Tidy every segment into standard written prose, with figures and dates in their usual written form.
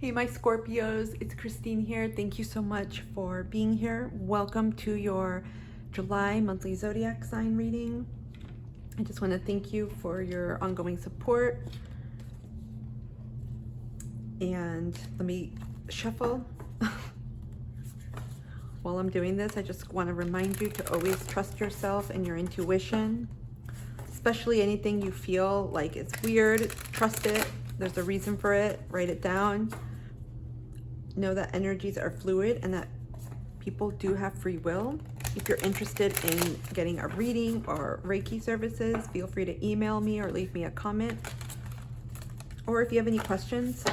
Hey, my Scorpios, it's Christine here. Thank you so much for being here. Welcome to your July monthly zodiac sign reading. I just want to thank you for your ongoing support. And let me shuffle. While I'm doing this, I just want to remind you to always trust yourself and your intuition, especially anything you feel like it's weird. Trust it. There's a reason for it. Write it down. Know that energies are fluid and that people do have free will. If you're interested in getting a reading or Reiki services, feel free to email me or leave me a comment. Or if you have any questions.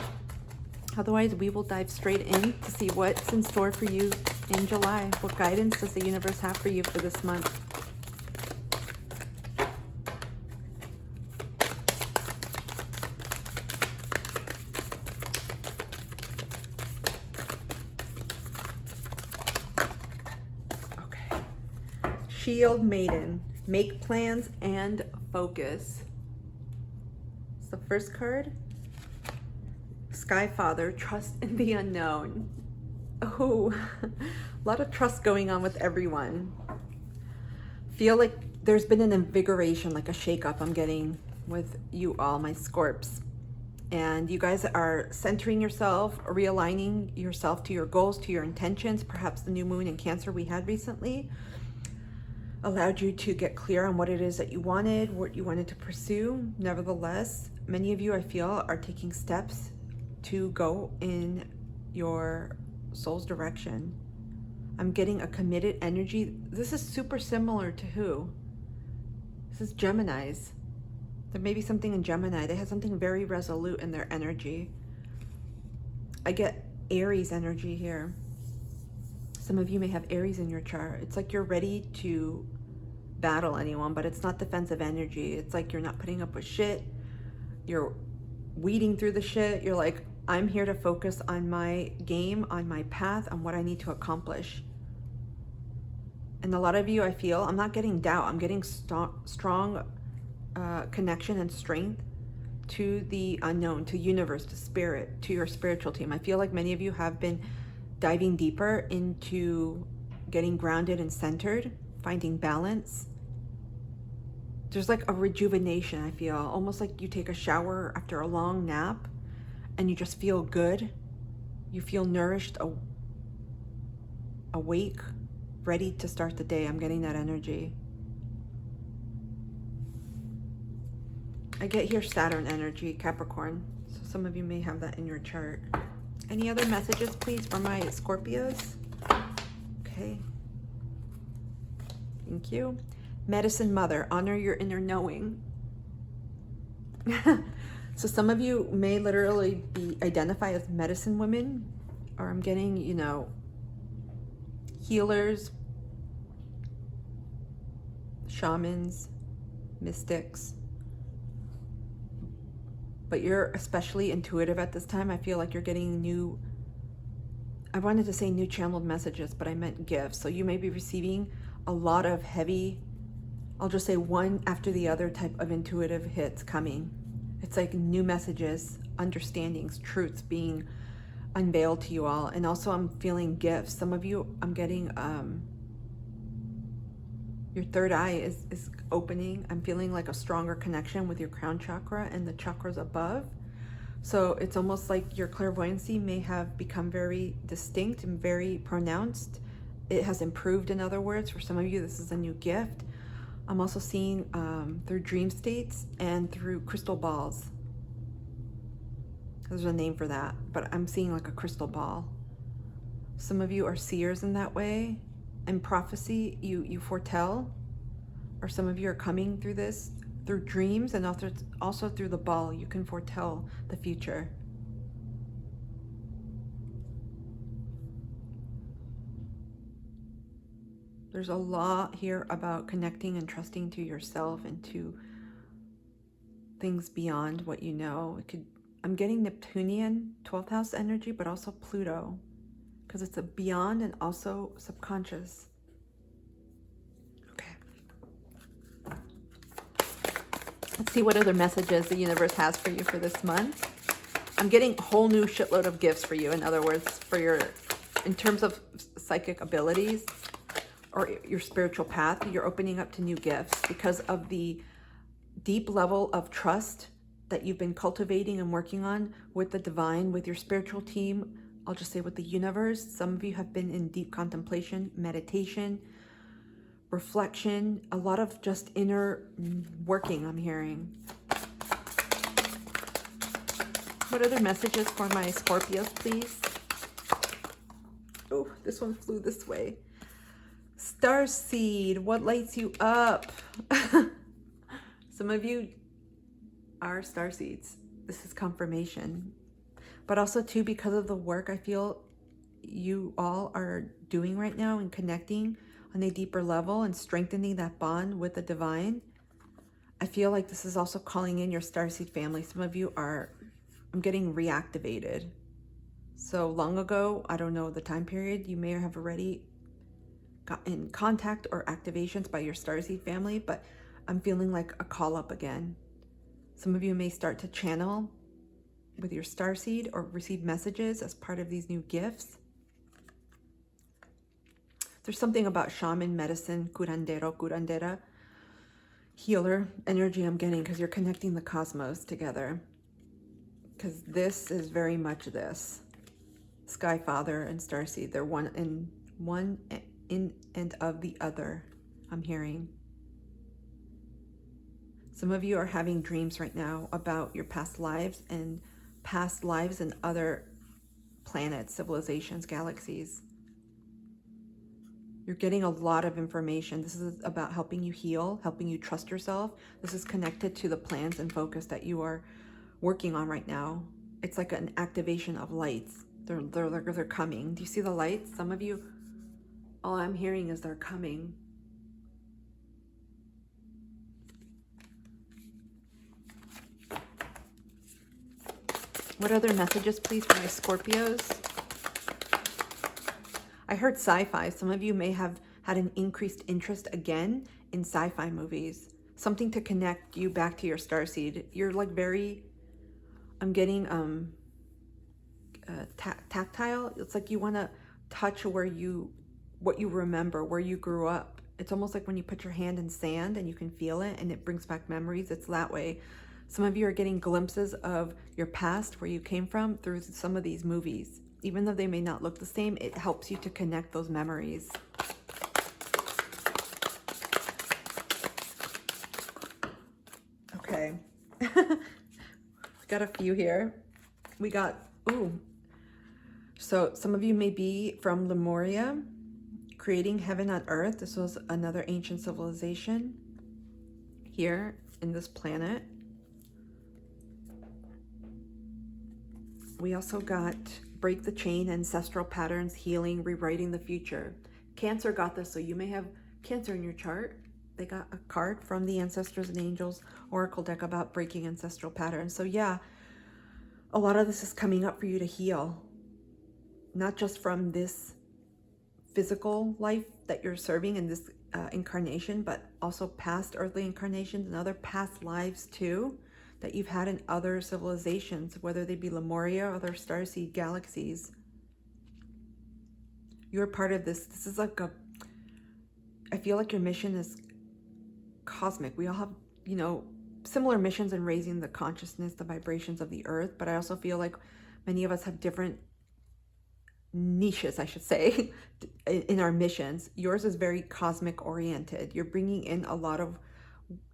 Otherwise, we will dive straight in to see what's in store for you in July. What guidance does the universe have for you for this month? Shield Maiden, make plans and focus. It's the first card. Sky Father, trust in the unknown. Oh, a lot of trust going on with everyone. Feel like there's been an invigoration, like a shakeup I'm getting with you all, my Scorps. And you guys are centering yourself, realigning yourself to your goals, to your intentions. Perhaps the new moon in Cancer we had recently allowed you to get clear on what it is that you wanted, what you wanted to pursue. Nevertheless, many of you, I feel, are taking steps to go in your soul's direction. I'm getting a committed energy. This is super similar to who? This is Geminis. There may be something in Gemini. They have something very resolute in their energy. I get Aries energy here. Some of you may have Aries in your chart. It's like you're ready to battle anyone, but it's not defensive energy. It's like you're not putting up with shit. You're weeding through the shit. You're like, I'm here to focus on my game, on my path, on what I need to accomplish. And a lot of you, I feel, I'm not getting doubt. I'm getting strong connection and strength to the unknown, to universe, to spirit, to your spiritual team. I feel like many of you have been diving deeper into getting grounded and centered, finding balance. There's like a rejuvenation, I feel, almost like you take a shower after a long nap and you just feel good. You feel nourished, awake, ready to start the day. I'm getting that energy. I get here Saturn energy, Capricorn. So some of you may have that in your chart. Any other messages, please, for my Scorpios? Okay. Thank you. Medicine Mother, honor your inner knowing. So some of you may literally identify as medicine women, or I'm getting, you know, healers, shamans, mystics. But you're especially intuitive at this time. I feel like you're getting new, I wanted to say new channeled messages, but I meant gifts. So you may be receiving a lot of heavy, I'll just say one after the other type of intuitive hits coming. It's like new messages, understandings, truths being unveiled to you all. And also I'm feeling gifts. Some of you, I'm getting, your third eye is opening. I'm feeling like a stronger connection with your crown chakra and the chakras above. So it's almost like your clairvoyancy may have become very distinct and very pronounced. It has improved, in other words. For some of you, this is a new gift. I'm also seeing through dream states and through crystal balls. There's a name for that, but I'm seeing like a crystal ball. Some of you are seers in that way. And prophecy, you foretell, or some of you are coming through this through dreams, and also through the ball. You can foretell the future. There's a lot here about connecting and trusting to yourself and to things beyond what you know. I'm getting Neptunian 12th house energy, but also Pluto, because it's a beyond and also subconscious. Okay. Let's see what other messages the universe has for you for this month. I'm getting a whole new shitload of gifts for you. In other words, for your, in terms of psychic abilities or your spiritual path, you're opening up to new gifts because of the deep level of trust that you've been cultivating and working on with the divine, with your spiritual team. I'll just say with the universe. Some of you have been in deep contemplation, meditation, reflection, a lot of just inner working, I'm hearing. What other messages for my Scorpios, please? Oh, this one flew this way. Starseed, what lights you up? Some of you are starseeds. This is confirmation. But also too, because of the work I feel you all are doing right now and connecting on a deeper level and strengthening that bond with the divine, I feel like this is also calling in your starseed family. Some of you are, I'm getting reactivated. So long ago, I don't know the time period, you may have already got in contact or activations by your starseed family, but I'm feeling like a call up again. Some of you may start to channel with your starseed or receive messages as part of these new gifts. There's something about shaman, medicine, curandero, curandera, healer energy I'm getting because you're connecting the cosmos together. Because this is very much this. Sky Father and Starseed, they're one in and of the other, I'm hearing. Some of you are having dreams right now about your past lives and other planets, civilizations, galaxies. You're getting a lot of information. This is about helping you heal, helping you trust yourself. This is connected to the plans and focus that you are working on right now. It's like an activation of lights. They're coming. Do you see the lights? Some of you, all I'm hearing is they're coming. What other messages, please, for my Scorpios? I heard sci-fi. Some of you may have had an increased interest again in sci-fi movies. Something to connect you back to your starseed. You're like very, I'm getting tactile. It's like you want to touch what you remember, where you grew up. It's almost like when you put your hand in sand and you can feel it and it brings back memories. It's that way. Some of you are getting glimpses of your past, where you came from, through some of these movies. Even though they may not look the same, it helps you to connect those memories. Okay. Got a few here. We got, so some of you may be from Lemuria, creating heaven on earth. This was another ancient civilization here in this planet. We also got break the chain, ancestral patterns, healing, rewriting the future. Cancer got this, so you may have Cancer in your chart. They got a card from the Ancestors and Angels Oracle deck about breaking ancestral patterns. So yeah, a lot of this is coming up for you to heal. Not just from this physical life that you're serving in this incarnation, but also past earthly incarnations and other past lives too, that you've had in other civilizations, whether they be Lemuria or other starseed galaxies. You're part of this. This is like I feel like your mission is cosmic. We all have, similar missions in raising the consciousness, the vibrations of the earth, but I also feel like many of us have different niches, I should say, in our missions. Yours is very cosmic oriented. You're bringing in a lot of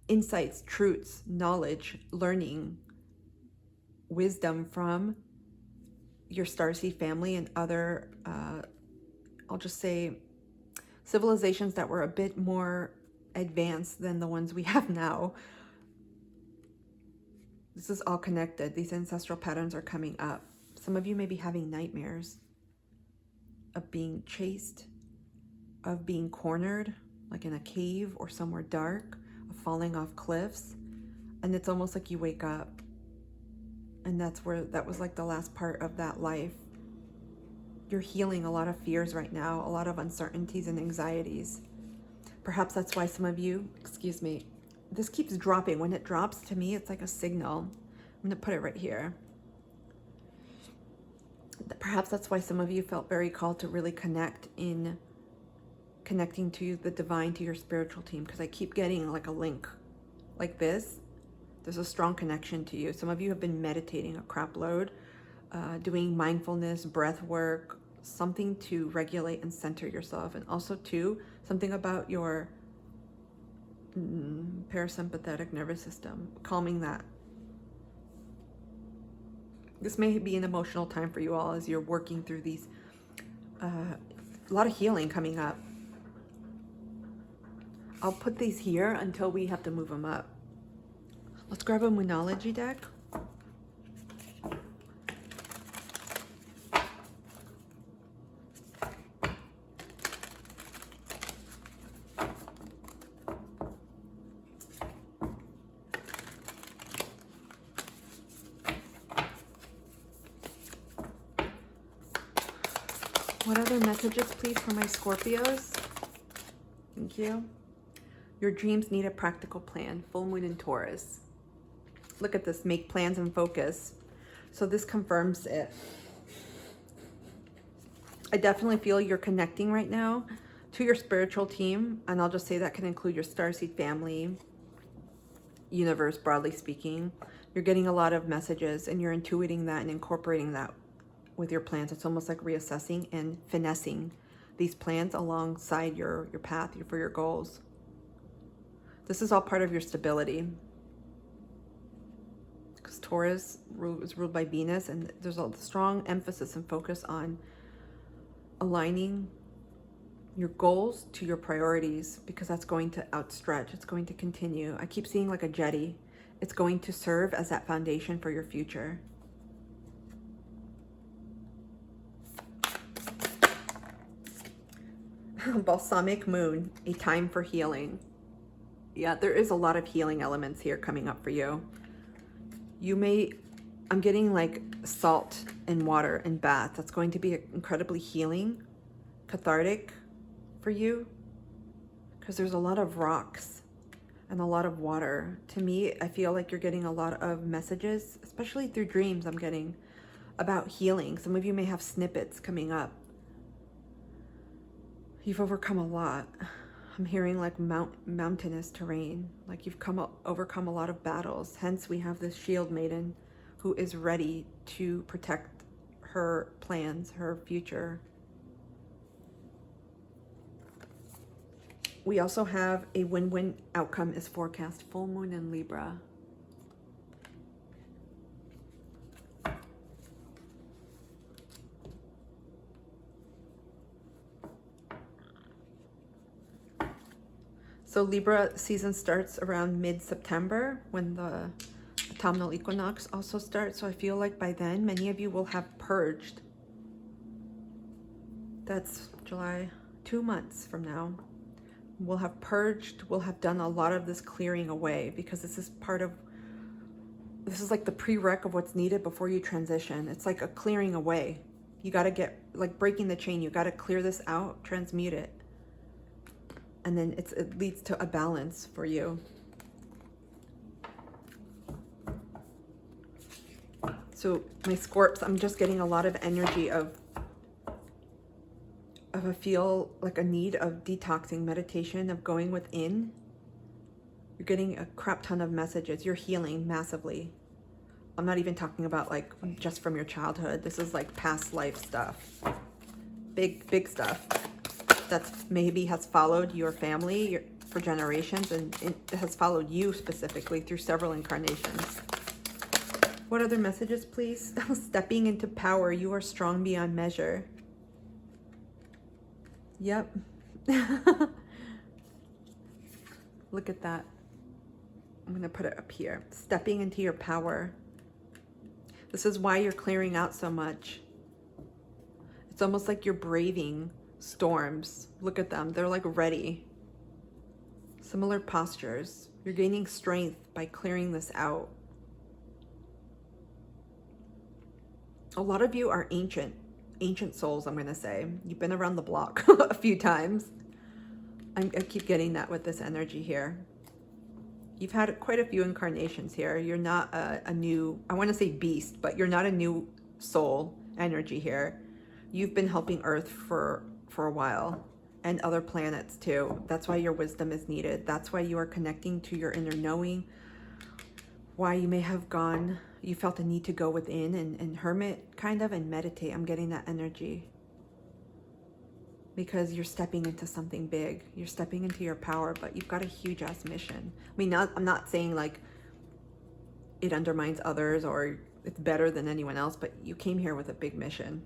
insights, truths, knowledge, learning, wisdom from your starseed family and other, I'll just say, civilizations that were a bit more advanced than the ones we have now. This is all connected. These ancestral patterns are coming up. Some of you may be having nightmares of being chased, of being cornered, like in a cave or somewhere dark, of falling off cliffs. And it's almost like you wake up and that was like the last part of that life. You're healing a lot of fears right now, a lot of uncertainties and anxieties. Perhaps that's why some of you, excuse me, this keeps dropping. When it drops, to me, it's like a signal. I'm gonna put it right here. Perhaps that's why some of you felt very called to really connecting to the divine, to your spiritual team, because I keep getting like a link like this. There's a strong connection to you. Some of you have been meditating a crap load, doing mindfulness, breath work, something to regulate and center yourself. And also too, something about your parasympathetic nervous system, calming that. This may be an emotional time for you all as you're working through these, a lot of healing coming up. I'll put these here until we have to move them up. Let's grab a Moonology deck. What other messages, please, for my Scorpios? Thank you. Your dreams need a practical plan. Full moon in Taurus. Look at this. Make plans and focus. So this confirms it. I definitely feel you're connecting right now to your spiritual team. And I'll just say that can include your starseed family, universe, broadly speaking. You're getting a lot of messages and you're intuiting that and incorporating that with your plans. It's almost like reassessing and finessing these plans alongside your path for your goals. This is all part of your stability. Because Taurus is ruled by Venus, and there's a strong emphasis and focus on aligning your goals to your priorities, because that's going to outstretch. It's going to continue. I keep seeing like a jetty. It's going to serve as that foundation for your future. Balsamic moon, a time for healing. Yeah, there is a lot of healing elements here coming up for you. I'm getting like salt and water and bath. That's going to be incredibly healing, cathartic for you, because there's a lot of rocks and a lot of water. To me, I feel like you're getting a lot of messages, especially through dreams I'm getting, about healing. Some of you may have snippets coming up. You've overcome a lot. I'm hearing like mountainous terrain, like you've overcome a lot of battles. Hence, we have this shield maiden who is ready to protect her plans, her future. We also have a win-win outcome is forecast. Full moon in Libra. So Libra season starts around mid-September when the autumnal equinox also starts. So I feel like by then, many of you will have purged. That's July, 2 months from now. We'll have purged, we'll have done a lot of this clearing away, because this is like the prereq of what's needed before you transition. It's like a clearing away. You got to get, like breaking the chain, you got to clear this out, transmute it. And then it leads to a balance for you. So my Scorps, I'm just getting a lot of energy of a feel like a need of detoxing, meditation, of going within. You're getting a crap ton of messages. You're healing massively. I'm not even talking about like just from your childhood. This is like past life stuff. Big stuff. That's maybe has followed your family for generations, and it has followed you specifically through several incarnations. What other messages, please? Stepping into power. You are strong beyond measure. Yep. Look at that. I'm going to put it up here. Stepping into your power. This is why you're clearing out so much. It's almost like you're braving storms. Look at them. They're like ready. Similar postures. You're gaining strength by clearing this out. A lot of you are ancient souls, I'm going to say. You've been around the block a few times. I keep getting that with this energy here. You've had quite a few incarnations here. You're not a new, I want to say beast, but you're not a new soul energy here. You've been helping Earth for a while, and other planets too. That's why your wisdom is needed. That's why you are connecting to your inner knowing. Why you may have gone, you felt a need to go within and hermit kind of and meditate. I'm getting that energy. Because you're stepping into something big. You're stepping into your power, but you've got a huge ass mission. I mean, I'm not saying like it undermines others or it's better than anyone else, but you came here with a big mission.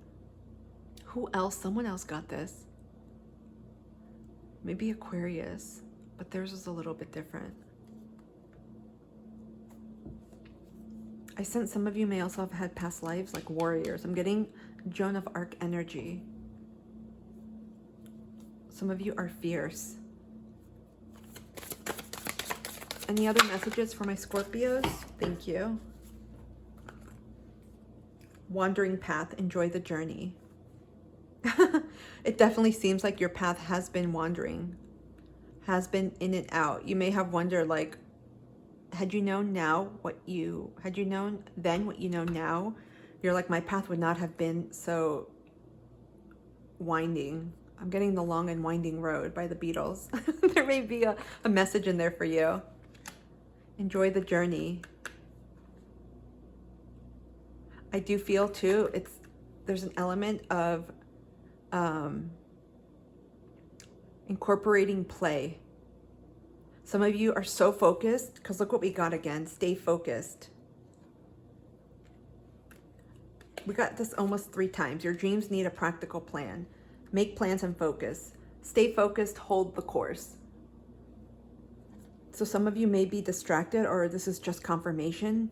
Who else? Someone else got this. Maybe Aquarius, but theirs is a little bit different. I sense some of you may also have had past lives like warriors. I'm getting Joan of Arc energy. Some of you are fierce. Any other messages for my Scorpios? Thank you. Wandering path, enjoy the journey. It definitely seems like your path has been wandering, has been in and out. You may have wondered, like, had you known then what you know now, you're like, my path would not have been so winding. I'm getting The Long and Winding Road by the Beatles. There may be a message in there for you. Enjoy the journey. I do feel too, there's an element of incorporating play. Some of you are so focused, because look what we got again. Stay focused. We got this almost 3 times. Your dreams need a practical plan. Make plans and focus. Stay focused, hold the course. So some of you may be distracted, or this is just confirmation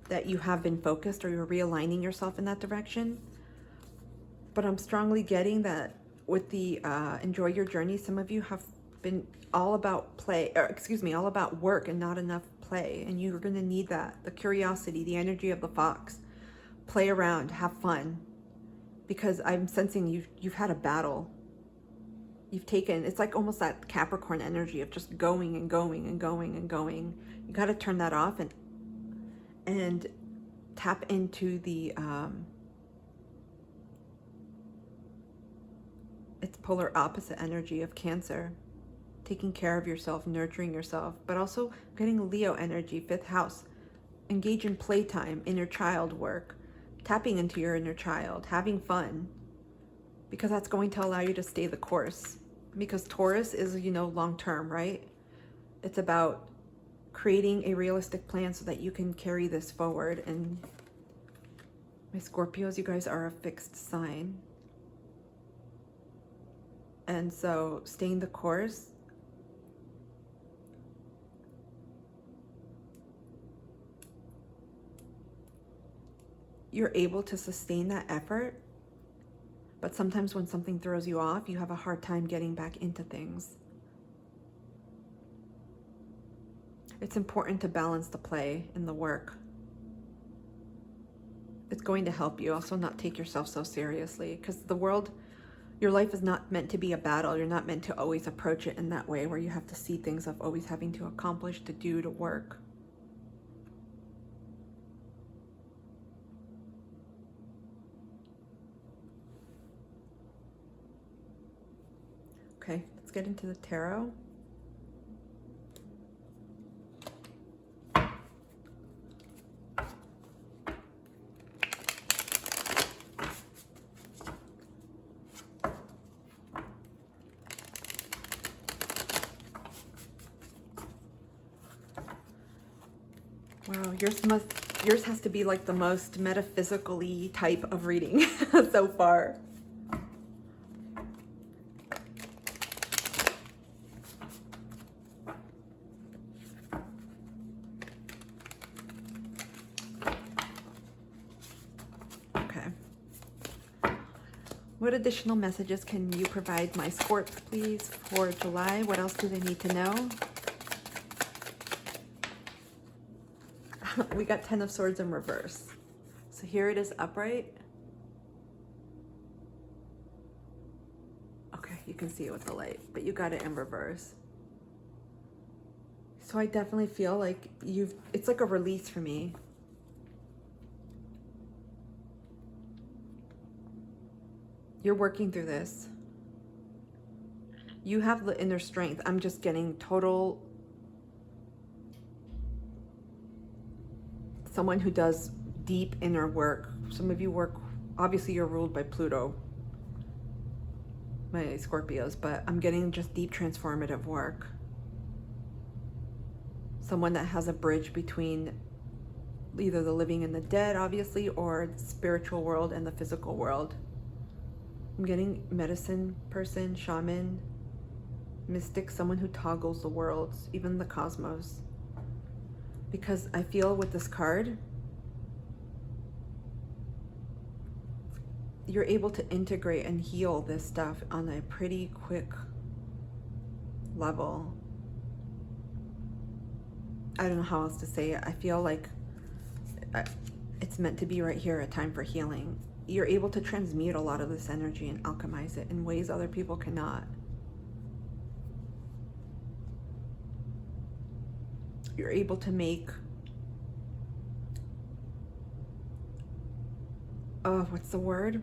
that you have been focused, or you're realigning yourself in that direction. But I'm strongly getting that with the enjoy your journey, some of you have been all about play, or excuse me, all about work and not enough play. And you're going to need that. The curiosity, the energy of the fox. Play around, have fun. Because I'm sensing you've had a battle. You've taken, it's like almost that Capricorn energy of just going and going and going and going. You got to turn that off and tap into the it's polar opposite energy of Cancer. Taking care of yourself, nurturing yourself, but also getting Leo energy, 5th house. Engage in playtime, inner child work, tapping into your inner child, having fun, because that's going to allow you to stay the course. Because Taurus is, long term, right? It's about creating a realistic plan so that you can carry this forward. And my Scorpios, you guys are a fixed sign. And so staying the course, you're able to sustain that effort. But sometimes when something throws you off, you have a hard time getting back into things. It's important to balance the play and the work. It's going to help you also not take yourself so seriously, because the world, your life is not meant to be a battle. You're not meant to always approach it in that way where you have to see things of always having to accomplish, to do, to work. Okay, let's get into the tarot. Wow, yours has to be like the most metaphysically type of reading so far. What additional messages can you provide my Scorps, please, for July? What else do they need to know? We got 10 of Swords in reverse. So here it is upright. Okay, you can see it with the light, but you got it in reverse. So I definitely feel like it's like a release for me. You're working through this. You have the inner strength. I'm just getting total, someone who does deep inner work. Some of you work, obviously you're ruled by Pluto, my Scorpios, but I'm getting just deep transformative work. Someone that has a bridge between either the living and the dead, obviously, or the spiritual world and the physical world. I'm getting medicine person, shaman, mystic, someone who toggles the worlds, even the cosmos. Because I feel with this card, you're able to integrate and heal this stuff on a pretty quick level. I don't know how else to say it. I feel like it's meant to be right here, a time for healing. You're able to transmute a lot of this energy and alchemize it in ways other people cannot. You're able to make, what's the word?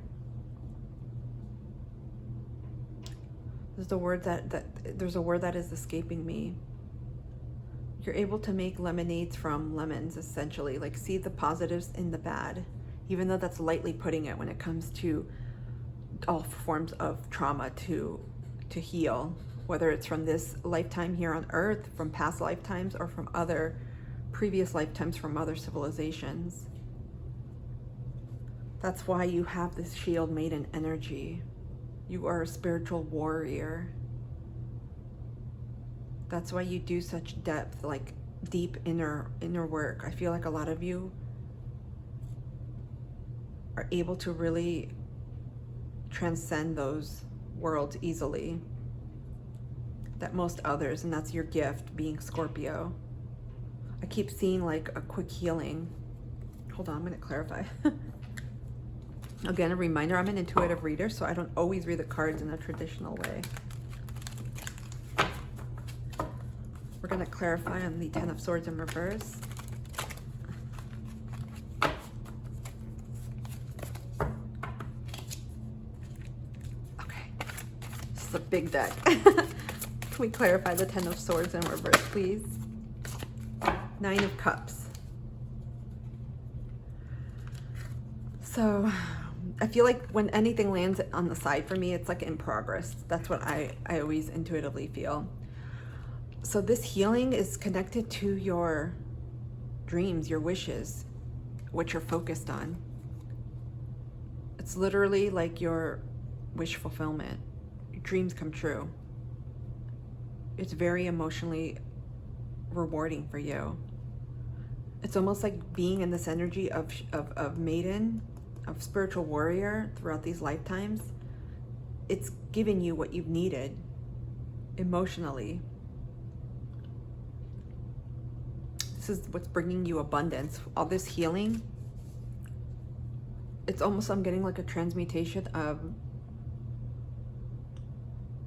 There's a word that is escaping me. You're able to make lemonades from lemons, essentially, like see the positives in the bad, even though that's lightly putting it when it comes to all forms of trauma to heal, whether it's from this lifetime here on Earth, from past lifetimes, or from other previous lifetimes from other civilizations. That's why you have this shield maiden energy. You are a spiritual warrior. That's why you do such depth, like deep inner work. I feel like a lot of you are able to really transcend those worlds easily that most others, and that's your gift, being Scorpio. I keep seeing like a quick healing. Hold on, I'm gonna clarify. Again, a reminder, I'm an intuitive reader, so I don't always read the cards in a traditional way. We're going to clarify on the Ten of Swords in reverse. Okay, this is a big deck. Can we clarify the Ten of Swords in reverse, please? Nine of Cups. So I feel like when anything lands on the side for me, it's like in progress. That's what I always intuitively feel. So this healing is connected to your dreams, your wishes, what you're focused on. It's literally like your wish fulfillment. Your dreams come true. It's very emotionally rewarding for you. It's almost like being in this energy of maiden, of spiritual warrior throughout these lifetimes. It's giving you what you've needed emotionally. This is what's bringing you abundance. All this healing, it's almost, I'm getting like a transmutation of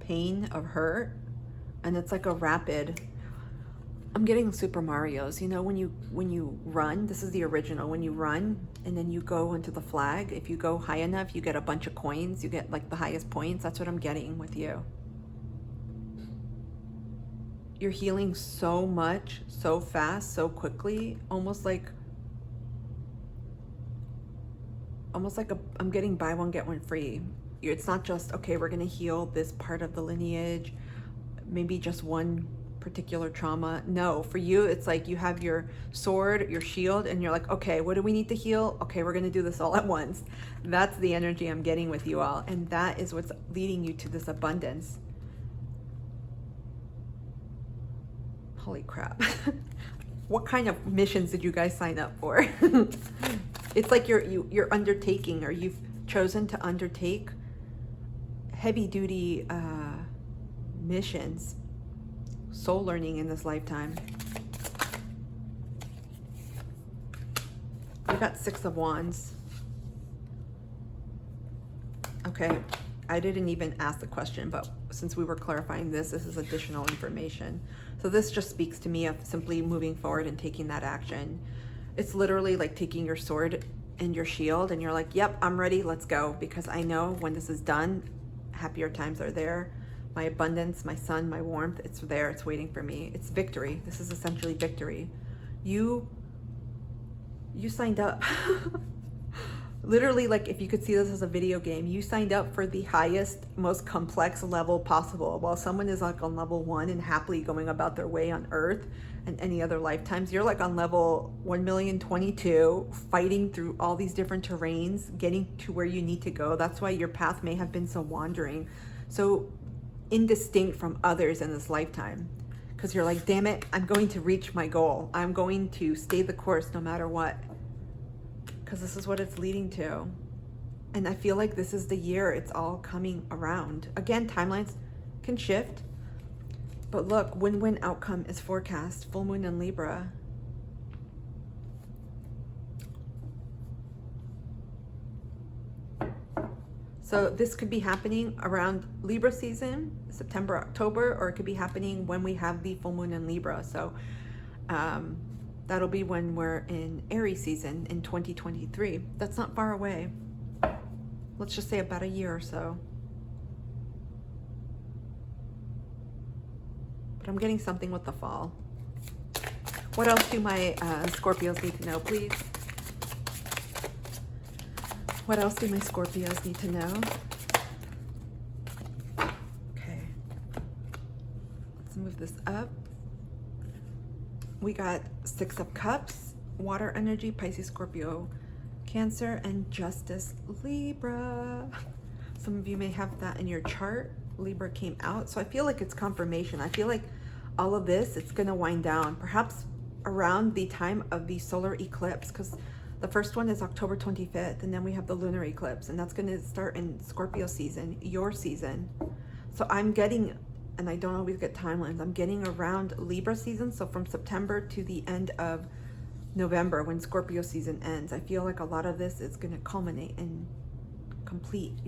pain, of hurt, and it's like a rapid, I'm getting Super Mario's, you know, when you run, this is the original, when you run and then you go into the flag, if you go high enough, you get a bunch of coins, you get like the highest points. That's what I'm getting with you. You're healing so much, so fast, so quickly, almost like I'm getting buy one, get one free. It's not just, okay, we're gonna heal this part of the lineage, maybe just one particular trauma. No, for you, it's like you have your sword, your shield, and you're like, okay, what do we need to heal? Okay, we're gonna do this all at once. That's the energy I'm getting with you all, and that is what's leading you to this abundance. Holy crap. What kind of missions did you guys sign up for? It's like you're undertaking, or you've chosen to undertake heavy duty missions, soul learning in this lifetime. We got Six of Wands. Okay, I didn't even ask the question, but since we were clarifying this is additional information. So this just speaks to me of simply moving forward and taking that action. It's literally like taking your sword in your shield and you're like, yep, I'm ready, let's go, because I know when this is done, happier times are there. My abundance, my sun, my warmth, it's there, it's waiting for me. It's victory. This is essentially victory. You signed up. Literally, like, if you could see this as a video game, you signed up for the highest, most complex level possible. While someone is like on level 1 and happily going about their way on Earth and any other lifetimes, you're like on level 1,022,022, fighting through all these different terrains, getting to where you need to go. That's why your path may have been so wandering, so indistinct from others in this lifetime. Because you're like, damn it, I'm going to reach my goal. I'm going to stay the course no matter what. Because this is what it's leading to. And I feel like this is the year it's all coming around. Again, timelines can shift. But look, win-win outcome is forecast. Full moon in Libra. So this could be happening around Libra season, September, October, or it could be happening when we have the full moon in Libra. So that'll be when we're in Aries season in 2023. That's not far away. Let's just say about a year or so. But I'm getting something with the fall. What else do my Scorpios need to know, please? What else do my Scorpios need to know? Okay. Let's move this up. We got 6 of Cups, water energy, Pisces, Scorpio, Cancer, and Justice, Libra. Some of you may have that in your chart. Libra came out. So I feel like it's confirmation. I feel like all of this, it's going to wind down. Perhaps around the time of the solar eclipse, because the first one is October 25th, and then we have the lunar eclipse, and that's going to start in Scorpio season, your season. So I'm getting, and I don't always get timelines, I'm getting around Libra season, so from September to the end of November when Scorpio season ends. I feel like a lot of this is going to culminate and complete.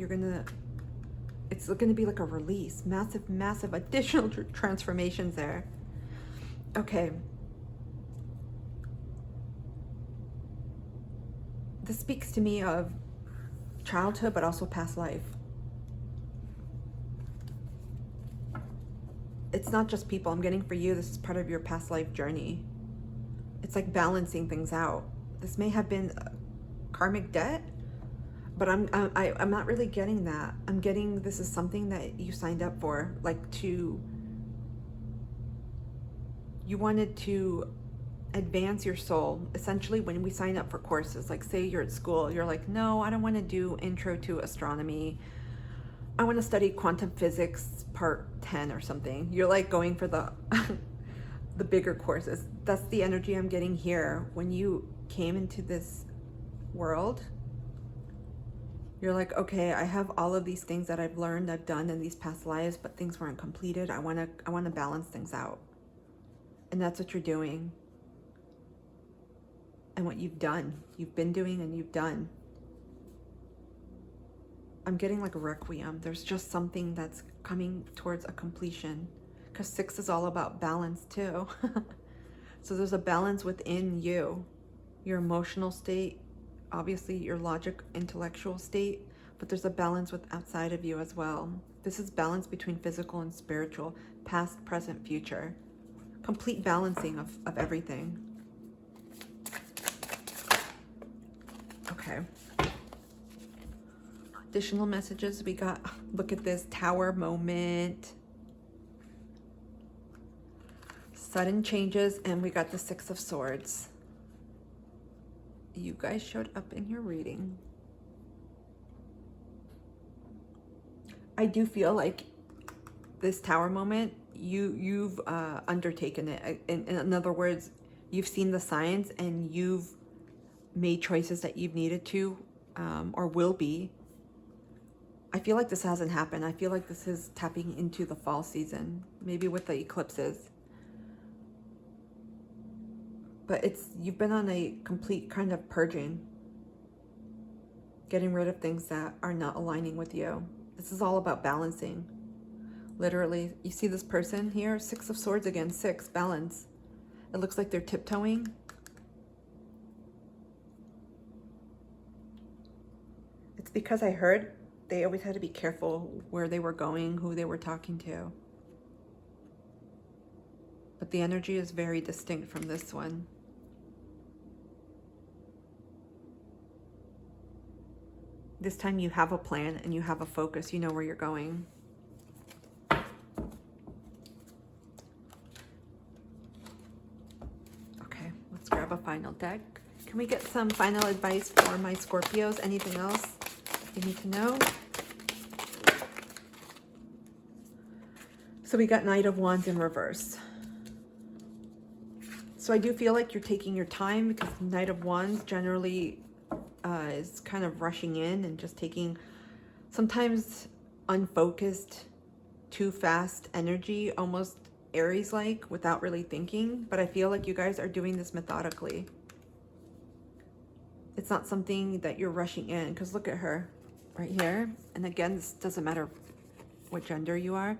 It's going to be like a release, massive additional transformations there. Okay. This speaks to me of childhood, but also past life. It's not just people. I'm getting for you, this is part of your past life journey. It's like balancing things out. This may have been karmic debt, but I'm not really getting that. I'm getting this is something that you signed up for, like you wanted to advance your soul. Essentially, when we sign up for courses, like say you're at school, you're like, no, I don't want to do intro to astronomy. I want to study quantum physics part 10 or something. You're like going for the the bigger courses. That's the energy I'm getting here. When you came into this world, you're like, okay, I have all of these things that I've learned, I've done in these past lives, but things weren't completed. I want to balance things out. And that's what you're doing. And what you've been doing and you've done. I'm getting like a requiem. There's just something that's coming towards a completion, because 6 is all about balance too. So there's a balance within you, your emotional state, obviously your logic, intellectual state, but there's a balance with outside of you as well. This is balance between physical and spiritual, past, present, future. Complete balancing of everything. Okay. Additional messages we got. Look at this Tower moment. Sudden changes, and we got the 6 of Swords. You guys showed up in your reading. I do feel like this Tower moment, you've undertaken it. In other words, you've seen the signs and you've made choices that you've needed to or will be. I feel like this hasn't happened. I feel like this is tapping into the fall season, maybe with the eclipses. But you've been on a complete kind of purging, getting rid of things that are not aligning with you. This is all about balancing. Literally, you see this person here, 6 of Swords again, 6, balance. It looks like they're tiptoeing. because I heard they always had to be careful where they were going, who they were talking to. But the energy is very distinct from this one. This time you have a plan and you have a focus. You know where you're going. Okay, let's grab a final deck. Can we get some final advice for my Scorpios? Anything else you need to know? So we got Knight of Wands in reverse. So I do feel like you're taking your time, because Knight of Wands generally is kind of rushing in and just taking sometimes unfocused, too fast energy, almost Aries-like, without really thinking. But I feel like you guys are doing this methodically. It's not something that you're rushing in, because look at her right here. And again, this doesn't matter what gender you are.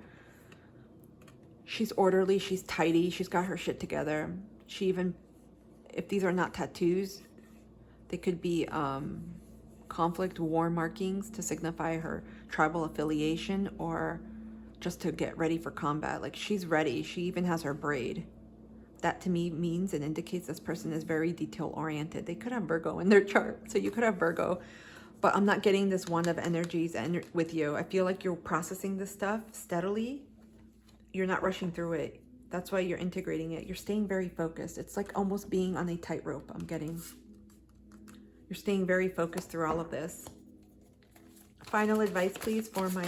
She's orderly, she's tidy, she's got her shit together. She even, if these are not tattoos, they could be conflict, war markings to signify her tribal affiliation, or just to get ready for combat. Like, she's ready. She even has her braid. That to me means and indicates this person is very detail oriented. They could have Virgo in their chart, so you could have Virgo, but I'm not getting this Wand of Energies with you. I feel like you're processing this stuff steadily. You're not rushing through it. That's why you're integrating it. You're staying very focused. It's like almost being on a tightrope, I'm getting. You're staying very focused through all of this. Final advice, please, for my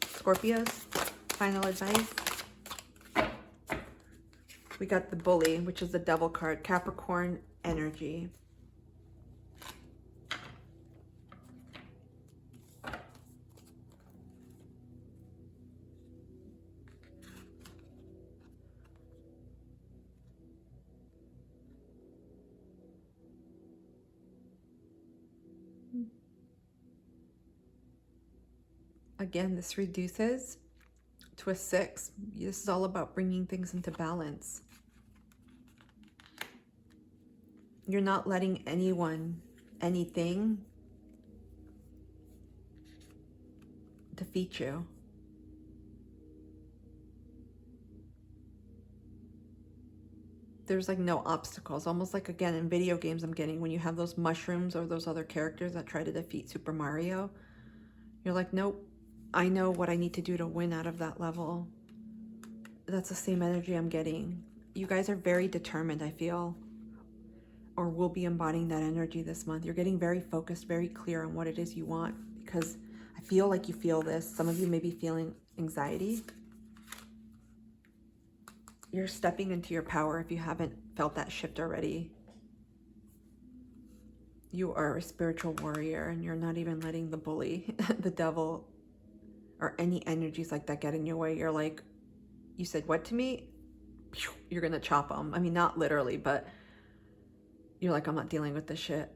Scorpios. Final advice. We got the Bully, which is the Devil card. Capricorn energy. Again, this reduces to a 6. This is all about bringing things into balance. You're not letting anyone, anything defeat you. There's like no obstacles. Almost like, again, in video games I'm getting, when you have those mushrooms or those other characters that try to defeat Super Mario, you're like, nope. I know what I need to do to win out of that level. That's the same energy I'm getting. You guys are very determined, I feel, or will be embodying that energy this month. You're getting very focused, very clear on what it is you want, because I feel like you feel this. Some of you may be feeling anxiety. You're stepping into your power if you haven't felt that shift already. You are a spiritual warrior, and you're not even letting the bully, the devil, or any energies like that get in your way. You're like, you said what to me? You're gonna chop them. I mean, not literally, but you're like, I'm not dealing with this shit.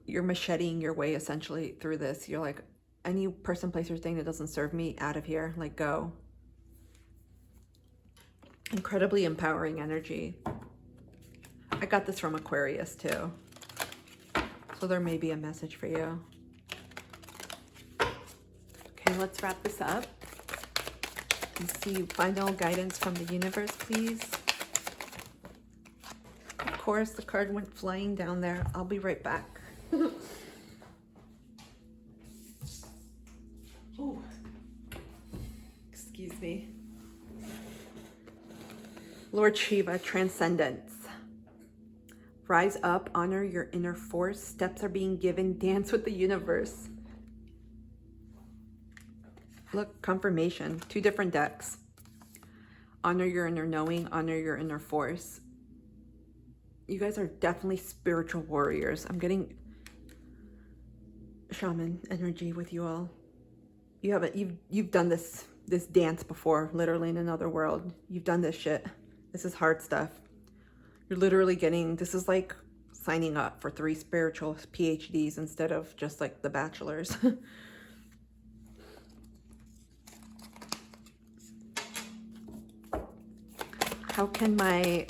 You're macheting your way essentially through this. You're like, any person, place, or thing that doesn't serve me, out of here, like, go. Incredibly empowering energy. I got this from Aquarius too, so there may be a message for you. Okay, let's wrap this up. You see final guidance from the universe, please. Of course, the card went flying down there. I'll be right back. Oh, excuse me. Lord Shiva, transcendence. Rise up, honor your inner force. Steps are being given. Dance with the universe. Look, confirmation. 2 different decks. Honor your inner knowing, honor your inner force. You guys are definitely spiritual warriors. I'm getting shaman energy with you all. You've done this dance before, literally in another world. You've done this shit. This is hard stuff. You're literally getting, this is like signing up for 3 spiritual PhDs instead of just like the bachelor's. How can my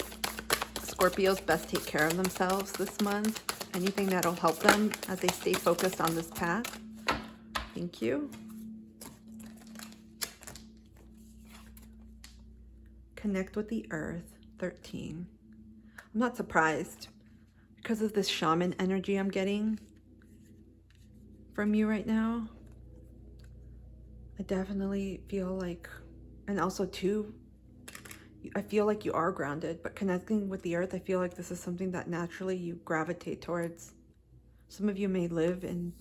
Scorpios best take care of themselves this month? Anything that'll help them as they stay focused on this path. Thank you. Connect with the earth, 13. I'm not surprised because of this shaman energy I'm getting from you right now. I definitely feel like, and also too, I feel like you are grounded, but connecting with the earth, I feel like this is something that naturally you gravitate towards. Some of you may live in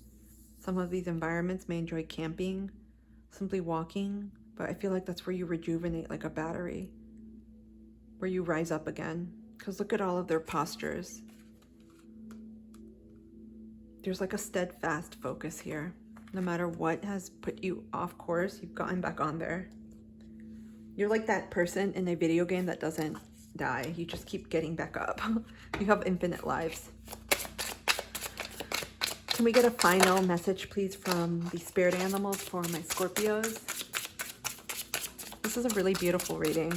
some of these environments, may enjoy camping, simply walking, but I feel like that's where you rejuvenate like a battery, where you rise up again. Because look at all of their postures. There's like a steadfast focus here. No matter what has put you off course, you've gotten back on there. You're like that person in a video game that doesn't die. You just keep getting back up. You have infinite lives. Can we get a final message, please, from the spirit animals for my Scorpios? This is a really beautiful reading.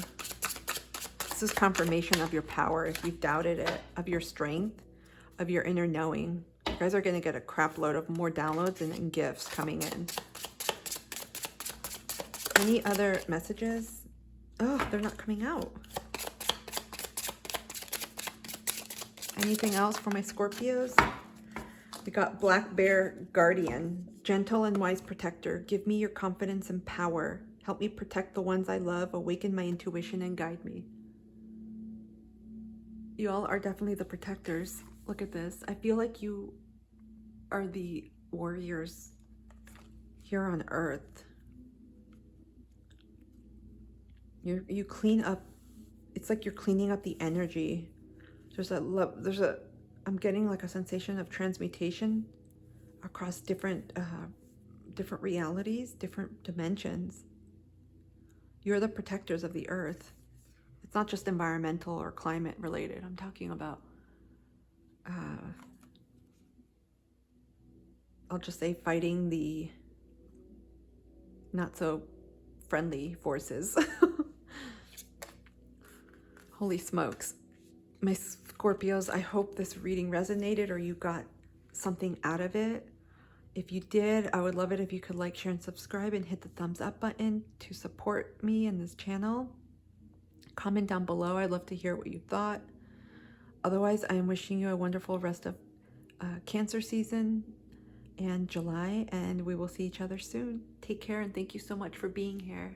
This is confirmation of your power if you've doubted it, of your strength, of your inner knowing. You guys are going to get a crap load of more downloads and gifts coming in. Any other messages? Oh, they're not coming out. Anything else for my Scorpios? We got Black Bear Guardian, gentle and wise protector. Give me your confidence and power. Help me protect the ones I love. Awaken my intuition and guide me. You all are definitely the protectors. Look at this. I feel like you are the warriors here on Earth. You clean up. It's like you're cleaning up the energy. I'm getting like a sensation of transmutation across different realities, different dimensions. You're the protectors of the earth. It's not just environmental or climate related. I'm talking about, I'll just say, fighting the not so friendly forces. Holy smokes. My Scorpios, I hope this reading resonated or you got something out of it. If you did, I would love it if you could like, share, and subscribe and hit the thumbs up button to support me in this channel. Comment down below. I'd love to hear what you thought. Otherwise, I am wishing you a wonderful rest of Cancer season and July, and we will see each other soon. Take care, and thank you so much for being here.